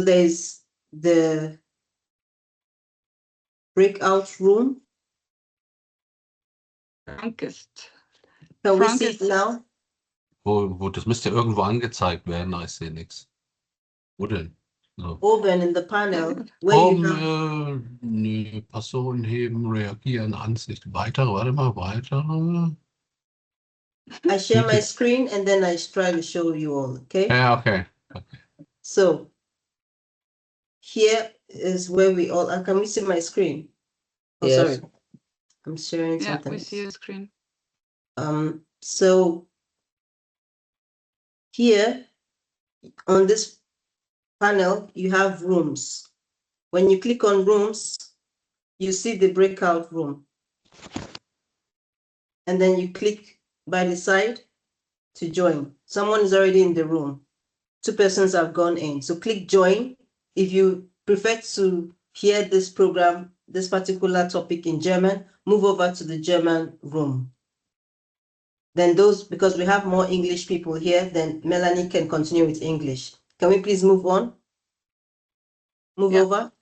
there's the breakout room. Frank ist. Can we Frank see it is- now? Das müsste ja irgendwo angezeigt werden. Ich sehe nichts. Wo denn? So. Oben in the panel where you have Nee, Person heben, reagieren, Ansicht. Weitere, warte mal, weitere. I share my screen and then I try to show you all, okay? Ja, okay. So here is where we all are. Can we see my screen? Oh, Yes. sorry. I'm sharing Yeah, something. we see your screen. So here on this panel, you have rooms. When you click on rooms, you see the breakout room. And then you click by the side to join. Someone is already in the room. 2 persons have gone in. So click join. If you prefer to hear this program, this particular topic in German, move over to the German room. Then those, because we have more English people here, then Melanie can continue with English. Can we please move on? Move Yeah. over.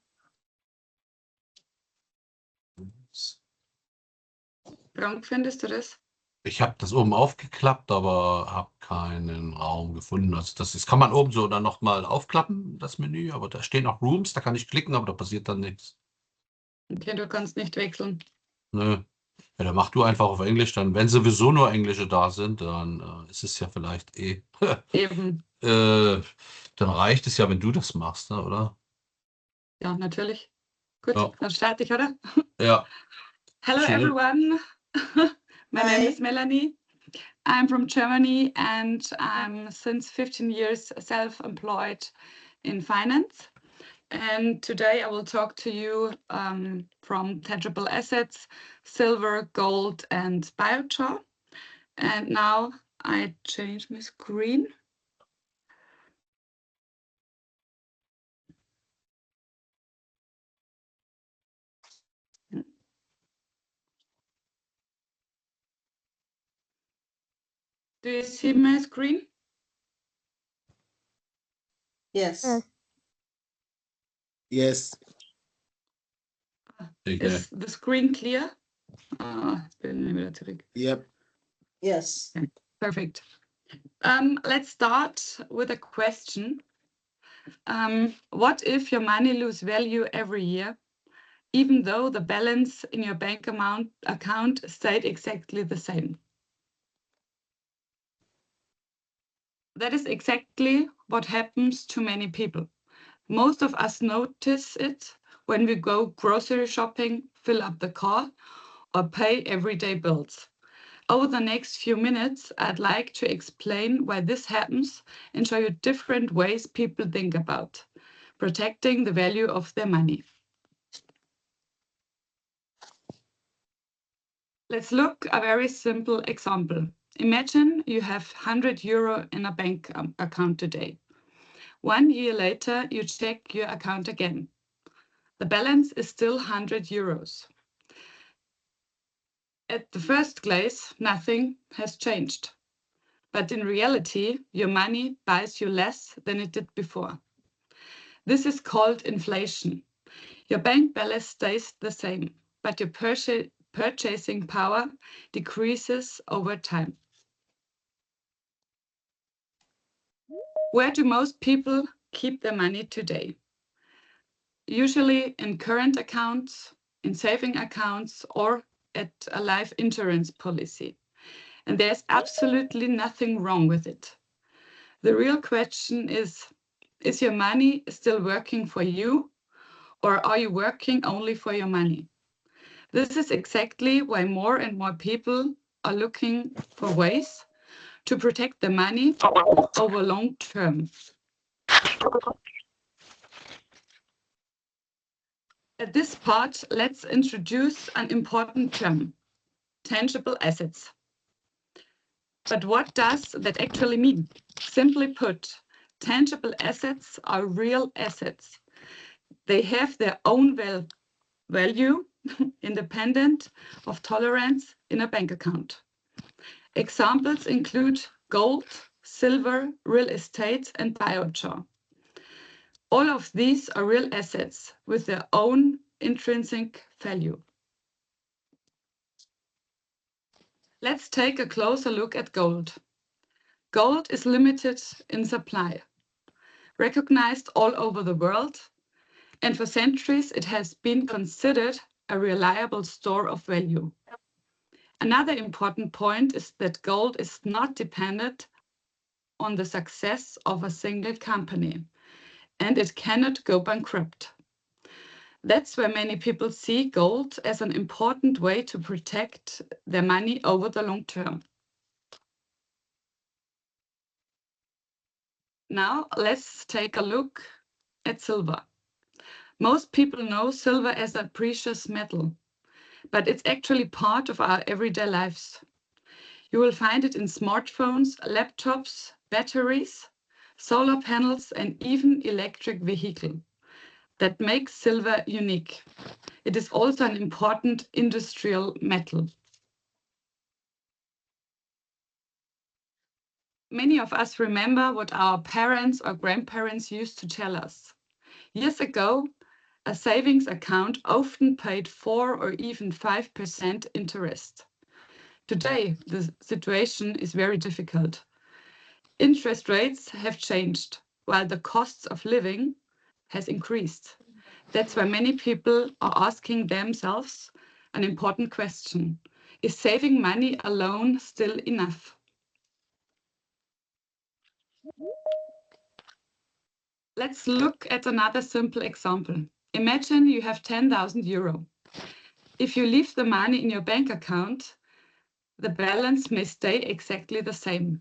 Frank, findest du das? Ich habe das oben aufgeklappt, aber habe keinen Raum gefunden. Also das kann man oben so dann nochmal aufklappen, das Menü, aber da stehen auch Rooms, da kann ich klicken, aber da passiert dann nichts. Okay, du kannst nicht wechseln. Nö. Ja, dann mach du einfach auf Englisch, dann, wenn sowieso nur Englische da sind, dann ist es ja vielleicht Eben. dann reicht es ja, wenn du das machst, ne, oder? Ja, natürlich. Gut, Ja. dann starte ich, oder? Ja. Hello, Sure. everyone. My name Hi. is Melanie. I'm from Germany and I'm since 15 years self-employed in finance. And today I will talk to you from tangible assets, silver, gold, and biochar. And now I change my screen. Do you see my screen? Yes. Yes. Is the screen clear? Jetzt bin ich wieder zurück. Yep. Yes. Perfect. Let's start with a question. What if your money lose value every year, even though the balance in your bank account stayed exactly the same? That is exactly what happens to many people. Most of us notice it when we go grocery shopping, fill up the car, or pay everyday bills. Over the next few minutes, I'd like to explain why this happens and show you different ways people think about protecting the value of their money. Let's look at a very simple example. Imagine you have 100 euro in a bank account today. 1 year later, you check your account again. The balance is still 100 euros. At the first glance, nothing has changed. But in reality, your money buys you less than it did before. This is called inflation. Your bank balance stays the same, but your purchasing power decreases over time. Where do most people keep their money today? Usually in current accounts, in saving accounts, or at a life insurance policy. And there's absolutely nothing wrong with it. The real question is your money still working for you, or are you working only for your money? This is exactly why more and more people are looking for ways to protect the money over long term. At this part, let's introduce an important term, tangible assets. But what does that actually mean? Simply put, tangible assets are real assets. They have their own value, independent of tolerance in a bank account. Examples include gold, silver, real estate, and biochar. All of these are real assets with their own intrinsic value. Let's take a closer look at gold. Gold is limited in supply, recognized all over the world, and for centuries it has been considered a reliable store of value. Another important point is that gold is not dependent on the success of a single company, and it cannot go bankrupt. That's why many people see gold as an important way to protect their money over the long term. Now let's take a look at silver. Most people know silver as a precious metal, but it's actually part of our everyday lives. You will find it in smartphones, laptops, batteries, solar panels, and even electric vehicles. That makes silver unique. It is also an important industrial metal. Many of us remember what our parents or grandparents used to tell us. Years ago, a savings account often paid 4 or even 5% interest. Today, the situation is very difficult. Interest rates have changed, while the costs of living has increased. That's why many people are asking themselves an important question. Is saving money alone still enough? Let's look at another simple example. Imagine you have 10,000 euro. If you leave the money in your bank account, the balance may stay exactly the same.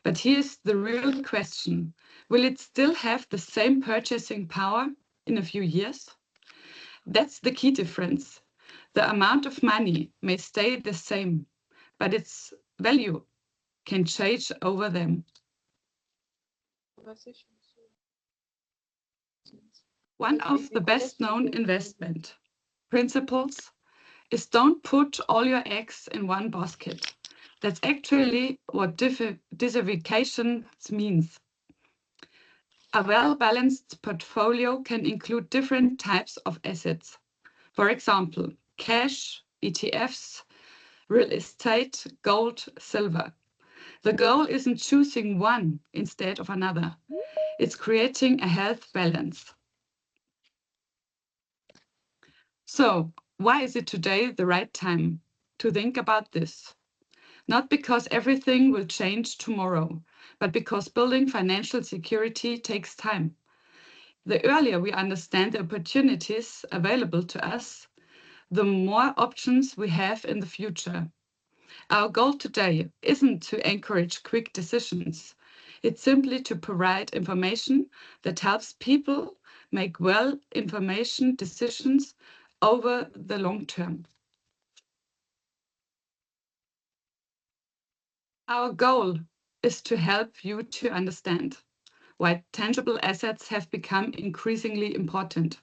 But here's the real question. Will it still have the same purchasing power in a few years? That's the key difference. The amount of money may stay the same, but its value can change over them. One of the best known investment principles is don't put all your eggs in one basket. That's actually what diversification means. A well-balanced portfolio can include different types of assets. For example, cash, ETFs, real estate, gold, silver. The goal isn't choosing one instead of another. It's creating a health balance. So, why is it today the right time to think about this? Not because everything will change tomorrow, but because building financial security takes time. The earlier we understand the opportunities available to us, the more options we have in the future. Our goal today isn't to encourage quick decisions. It's simply to provide information that helps people make well-informed decisions over the long term. Our goal is to help you to understand why tangible assets have become increasingly important.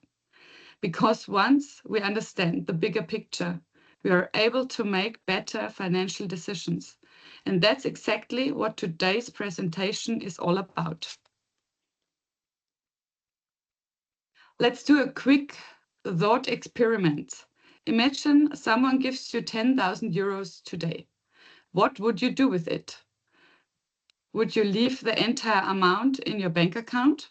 Because once we understand the bigger picture, we are able to make better financial decisions. And that's exactly what today's presentation is all about. Let's do a quick thought experiment. Imagine someone gives you 10,000 euros today. What would you do with it? Would you leave the entire amount in your bank account?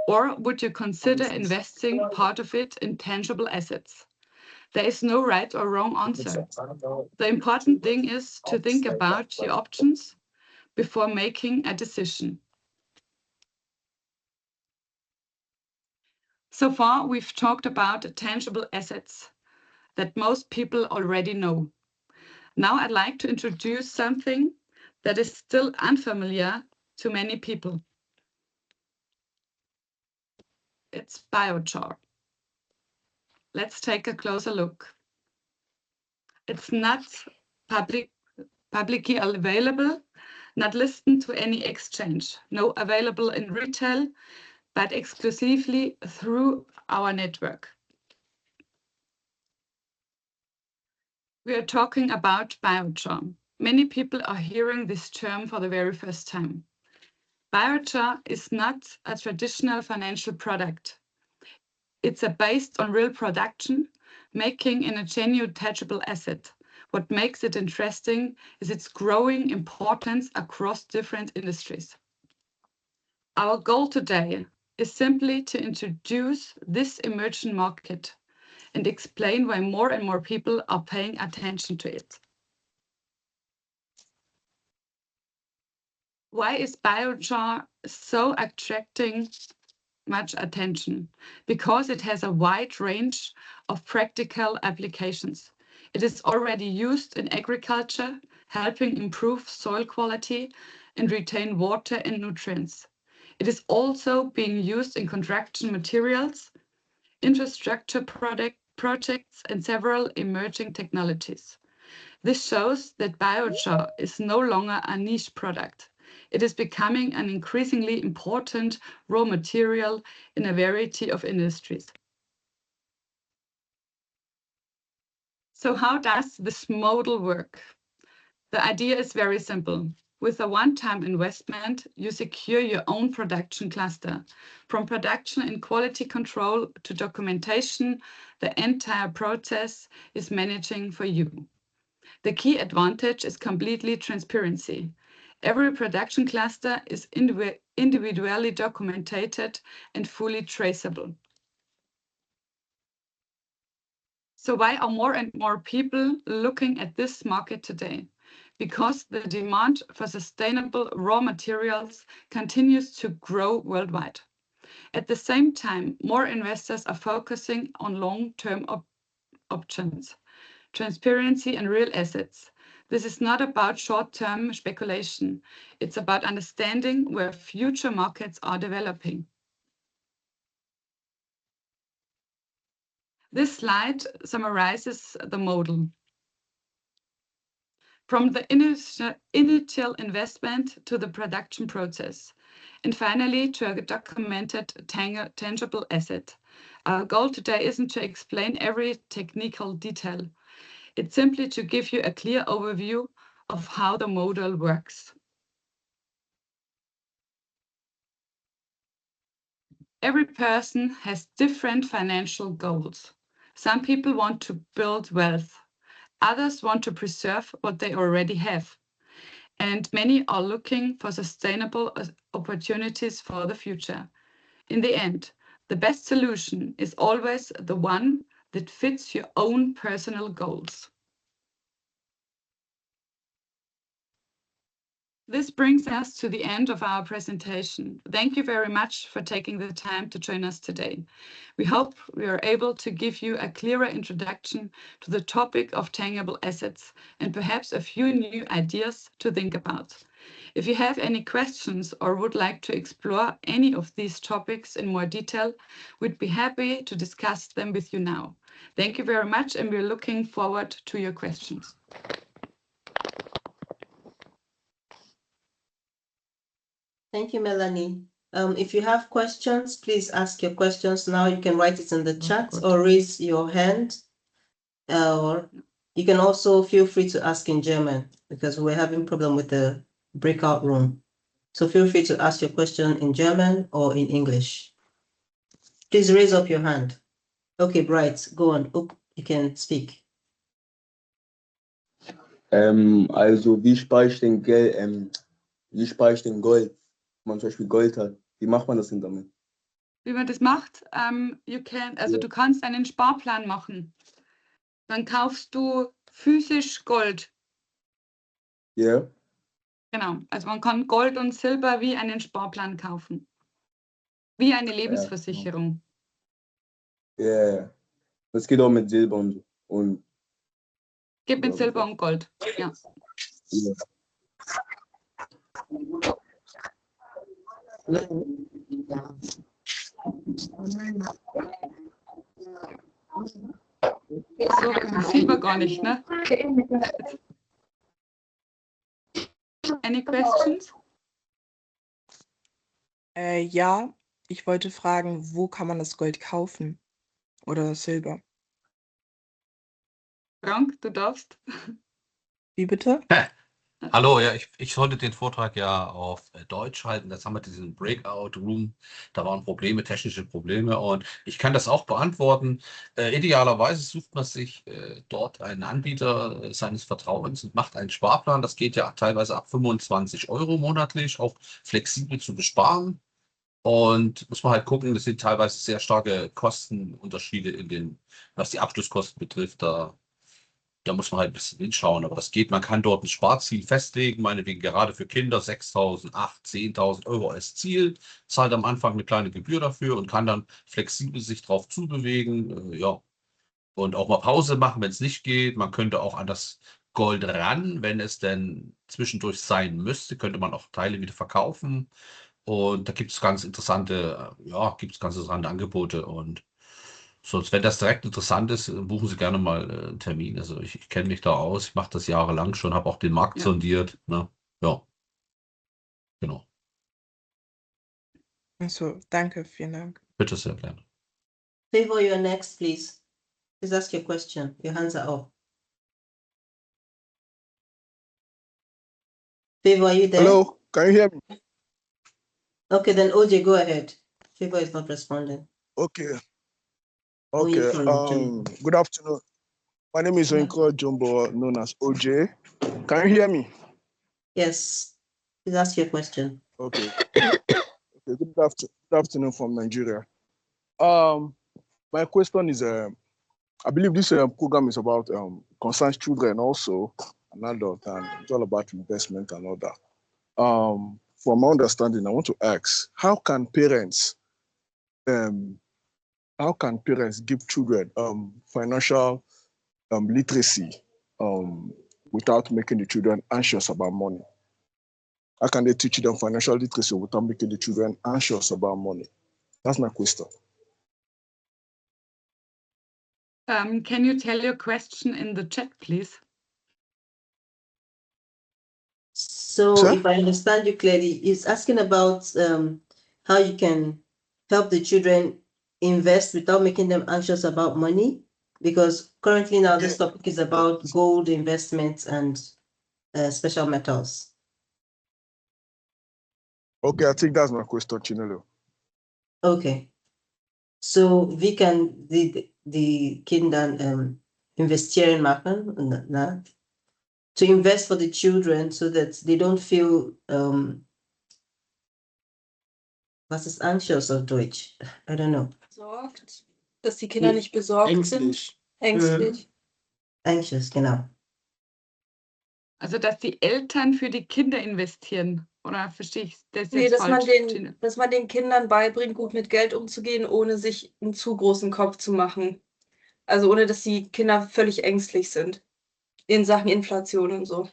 Or would you consider investing part of it in tangible assets? There is no right or wrong answer. The important thing is to think about your options before making a decision. So far, we've talked about tangible assets that most people already know. Now I'd like to introduce something that is still unfamiliar to many people. It's biochar. Let's take a closer look. It's not publicly available, not listed to any exchange, no available in retail, but exclusively through our network. We are talking about biochar. Many people are hearing this term for the very first time. Biochar is not a traditional financial product. It's based on real production, making it a genuine tangible asset. What makes it interesting is its growing importance across different industries. Our goal today is simply to introduce this emerging market and explain why more and more people are paying attention to it. Why is biochar so attracting much attention? Because it has a wide range of practical applications. It is already used in agriculture, helping improve soil quality and retain water and nutrients. It is also being used in construction materials, infrastructure projects, and several emerging technologies. This shows that biochar is no longer a niche product. It is becoming an increasingly important raw material in a variety of industries. So how does this model work? The idea is very simple. With a one-time investment, you secure your own production cluster. From production and quality control to documentation, the entire process is managing for you. The key advantage is completely transparency. Every production cluster is individually documented and fully traceable. So why are more and more people looking at this market today? Because the demand for sustainable raw materials continues to grow worldwide. At the same time, more investors are focusing on long-term options, transparency and real assets. This is not about short-term speculation. It's about understanding where future markets are developing. This slide summarizes the model. From the initial investment to the production process, and finally to a documented tangible asset. Our goal today isn't to explain every technical detail. It's simply to give you a clear overview of how the model works. Every person has different financial goals. Some people want to build wealth. Others want to preserve what they already have. And many are looking for sustainable opportunities for the future. In the end, the best solution is always the one that fits your own personal goals. This brings us to the end of our presentation. Thank you very much for taking the time to join us today. We hope we are able to give you a clearer introduction to the topic of tangible assets and perhaps a few new ideas to think about. If you have any questions or would like to explore any of these topics in more detail, we'd be happy to discuss them with you now. Thank you very much, and we're looking forward to your questions. Thank you, Melanie. If you have questions, please ask your questions now. You can write it in the chat or raise your hand. Or you can also feel free to ask in German because we're having problem with the breakout room. So feel free to ask your question in German or in English. Please raise up your hand. Okay, Bright, go on. Oh, you can speak. Also wie spare ich denn wie spare ich denn Gold? Wenn man zum Beispiel Gold hat, wie macht man das denn damit? Wie man das macht, du kannst einen Sparplan machen. Dann kaufst du physisch Gold. Ja. Yeah. Genau, also man kann Gold und Silber wie einen Sparplan kaufen. Wie eine Lebensversicherung. Ja, yeah. Das geht auch mit Silber und so. Und geht mit Silber und Gold, ja. Ja. So, Silber gar nicht, ne? Any questions? Ja, ich wollte fragen, wo kann man das Gold kaufen? Oder das Silber? Frank, du darfst. Wie bitte? Hallo, ja, ich sollte den Vortrag ja auf Deutsch halten. Jetzt haben wir diesen Breakout-Room. Da waren Probleme, technische Probleme. Und ich kann das auch beantworten. Idealerweise sucht man sich dort einen Anbieter seines Vertrauens und macht einen Sparplan. Das geht ja teilweise ab 25 Euro monatlich, auch flexibel zu besparen. Und muss man halt gucken, das sind teilweise sehr starke Kostenunterschiede was die Abschlusskosten betrifft. Da muss man halt ein bisschen hinschauen, aber das geht. Man kann dort ein Sparziel festlegen, meinetwegen gerade für Kinder 6.000, 8.000, 10.000 Euro als Ziel, zahlt am Anfang eine kleine Gebühr dafür und kann dann flexibel sich drauf zubewegen, ja. Und auch mal Pause machen, wenn es nicht geht. Man könnte auch an das Gold ran, wenn es denn zwischendurch sein müsste, könnte man auch Teile wieder verkaufen. Und da gibt es ganz interessante, ja, gibt es ganz interessante Angebote und sonst, wenn das direkt interessant ist, buchen Sie gerne mal einen Termin. Also ich kenne mich da aus, ich mache das jahrelang schon, habe auch den Markt Ja. sondiert. Ne? Ja, genau. Also, danke, vielen Dank. Bitte sehr gerne. Favor, you're next, please. Please ask your question. Your hands are up. Favor, are you there? Hello, can you hear me? Okay, then OJ, go ahead. Favor is not responding. Okay, Only okay. from Jim. Good afternoon. My name is Oinko Jumbo, known as OJ. Can you hear me? Yes, please ask your question. Okay. Okay. Good afternoon from Nigeria. My question is, I believe this program is about concerns children also, and adult, and it's all about investment and all that. From my understanding, I want to ask, how can parents give children financial literacy without making the children anxious about money? How can they teach them financial literacy without making the children anxious about money? That's my question. Can you tell your question in the chat, please? So Sir? if I understand you clearly, it's asking about how you can help the children invest without making them anxious about money. Because currently now this topic is about gold investments and special metals. Okay, I think that's my question, Chinelo. Okay. So wie kann die Kinder investieren machen? Na? To invest for the children so that they don't feel was ist anxious auf Deutsch? I don't know. Besorgt, dass die Kinder nicht besorgt sind. Ängstlich. Anxious, genau. Also, dass die Eltern für die Kinder investieren. Oder verstehe ich das Nee, jetzt falsch? dass man den Kindern beibringt, gut mit Geld umzugehen, ohne sich einen zu großen Kopf zu machen. Also ohne, dass die Kinder völlig ängstlich sind. In Sachen Inflation und so.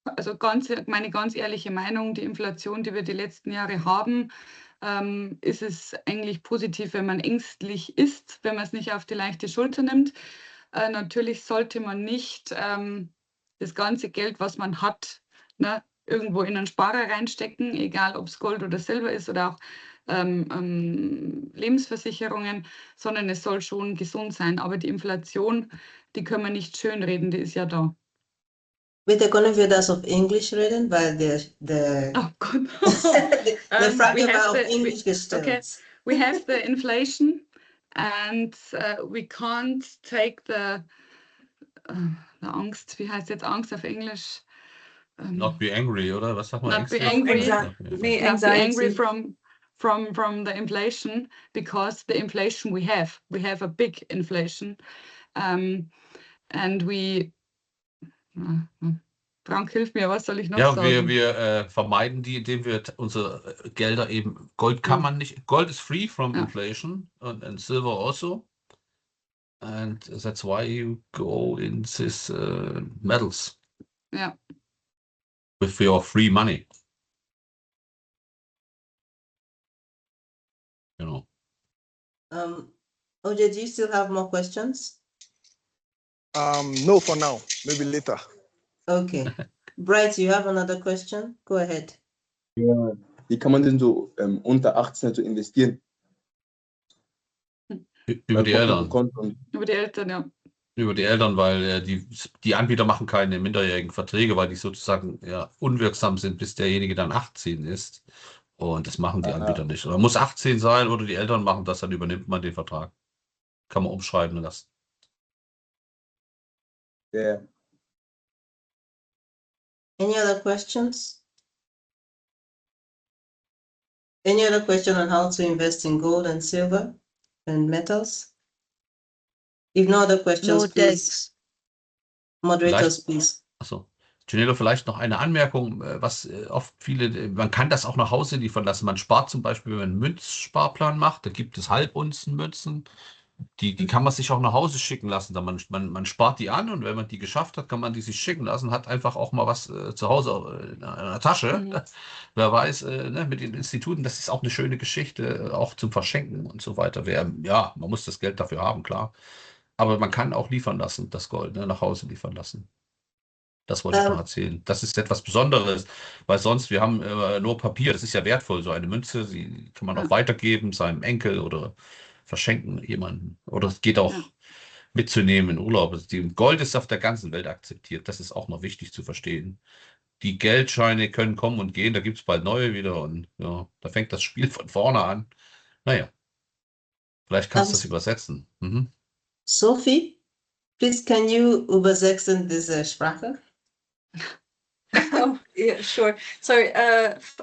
Also meine ganz ehrliche Meinung, die Inflation, die wir die letzten Jahre haben, ist es eigentlich positiv, wenn man ängstlich ist, wenn man es nicht auf die leichte Schulter nimmt. Natürlich sollte man nicht das ganze Geld, was man hat, ne, irgendwo in einen Sparer reinstecken, egal ob es Gold oder Silber ist oder auch Lebensversicherungen, sondern es soll schon gesund sein. Aber die Inflation, die können wir nicht schönreden, die ist ja da. Bitte können wir das auf Englisch reden, weil der Oh Gott. die Frage war auf Okay, Englisch gestellt. we have the inflation and we can't take the Angst, wie heißt jetzt Angst auf Englisch? Not be angry, oder? Was sagt man? Not be Ängstlich? angry. Nee, Not be angry anxiety. from the inflation, because the inflation we have a big inflation, and we Frank, hilf mir, was soll ich noch Ja, sagen? wir vermeiden die, indem wir unsere Gelder eben, Gold kann man nicht, Gold is free from inflation and silver also. And that's why you go in this metals. Ja. With your free money. You know. OJ, do you still have more questions? No, for now. Maybe later. Okay. Bright, you have another question? Go ahead. Ja, wie kann man denn so unter 18 so investieren? Über die Eltern. Über die Eltern, ja. Über die Eltern, weil die Anbieter machen keine minderjährigen Verträge, weil die sozusagen ja, unwirksam sind, bis derjenige dann 18 ist. Und das machen die Anbieter nicht. Man muss 18 sein oder die Eltern machen das, dann übernimmt man den Vertrag. Kann man umschreiben lassen. Yeah. Any other questions? Any other question on how to invest in gold and silver and metals? If no other questions, No please, thanks. moderators, please. Achso. Janelo, vielleicht noch eine Anmerkung, was oft viele, man kann das auch nach Hause liefern lassen. Man spart zum Beispiel, wenn man einen Münzsparplan macht, da gibt es Halbunzenmünzen. Die kann man sich auch nach Hause schicken lassen. Man spart die an und wenn man die geschafft hat, kann man die sich schicken lassen, hat einfach auch mal was zu Hause in einer Tasche. Mhm. Wer weiß, ne, mit den Instituten, das ist auch eine schöne Geschichte, auch zum Verschenken und so weiter. Ja, man muss das Geld dafür haben, klar. Aber man kann auch liefern lassen, das Gold, ne, nach Hause liefern lassen. Das wollte ich noch erzählen. Das ist etwas Besonderes, weil sonst, wir haben nur Papier, das ist ja wertvoll, so eine Münze, die kann man auch Ja. weitergeben, seinem Enkel oder verschenken jemanden. Oder es geht auch Ja. mitzunehmen in Urlaub. Also Gold ist auf der ganzen Welt akzeptiert, das ist auch noch wichtig zu verstehen. Die Geldscheine können kommen und gehen, da gibt es bald neue wieder und ja, da fängt das Spiel von vorne an. Naja, vielleicht kannst du das übersetzen. Mhm. Sophie, please can you übersetzen diese Sprache? Oh, yeah, sure. Sorry,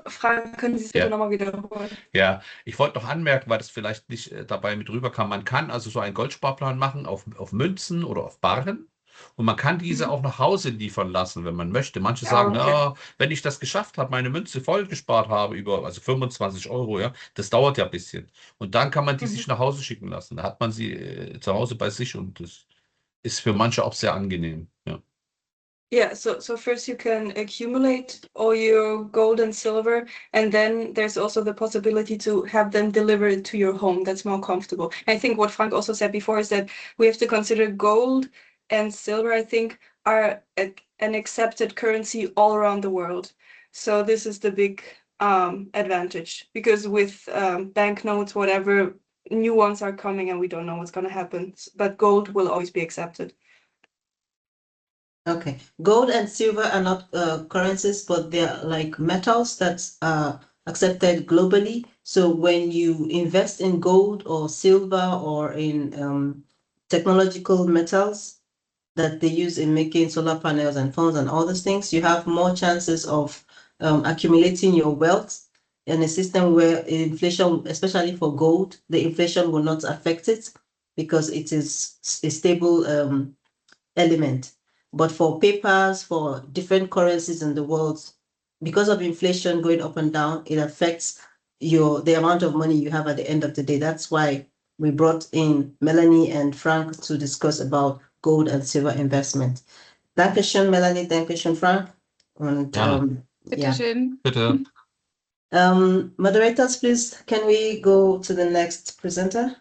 Frank, können Sie es bitte Ja. nochmal wiederholen? Ja, ich wollte noch anmerken, weil das vielleicht nicht dabei mit rüberkam. Man kann also so einen Goldsparplan machen auf Münzen oder auf Barren und man kann diese auch nach Hause liefern lassen, wenn man möchte. Manche sagen, okay. na, wenn ich das geschafft habe, meine Münze voll gespart habe, also 25 Euro, ja, das dauert ja ein bisschen. Und dann kann man die sich nach Hause schicken lassen. Da hat man sie zu Hause bei sich und das ist für manche auch sehr angenehm. Ja. Yeah, so first you can accumulate all your gold and silver, and then there's also the possibility to have them delivered to your home. That's more comfortable. I think what Frank also said before is that we have to consider gold and silver, I think, are an accepted currency all around the world. So this is the big advantage, because with banknotes, whatever, new ones are coming and we don't know what's going to happen. But gold will always be accepted. Okay, gold and silver are not currencies, but they're like metals that's accepted globally. So when you invest in gold or silver or in technological metals that they use in making solar panels and phones and all those things, you have more chances of accumulating your wealth in a system where inflation, especially for gold, the inflation will not affect it because it is a stable element. But for papers, for different currencies in the world, because of inflation going up and down, it affects the amount of money you have at the end of the day. That's why we brought in Melanie and Frank to discuss about gold and silver investment. Dankeschön, Melanie. Dankeschön, Frank. And Bitte yeah. schön. Bitte. Moderators, please, can we go to the next presenter?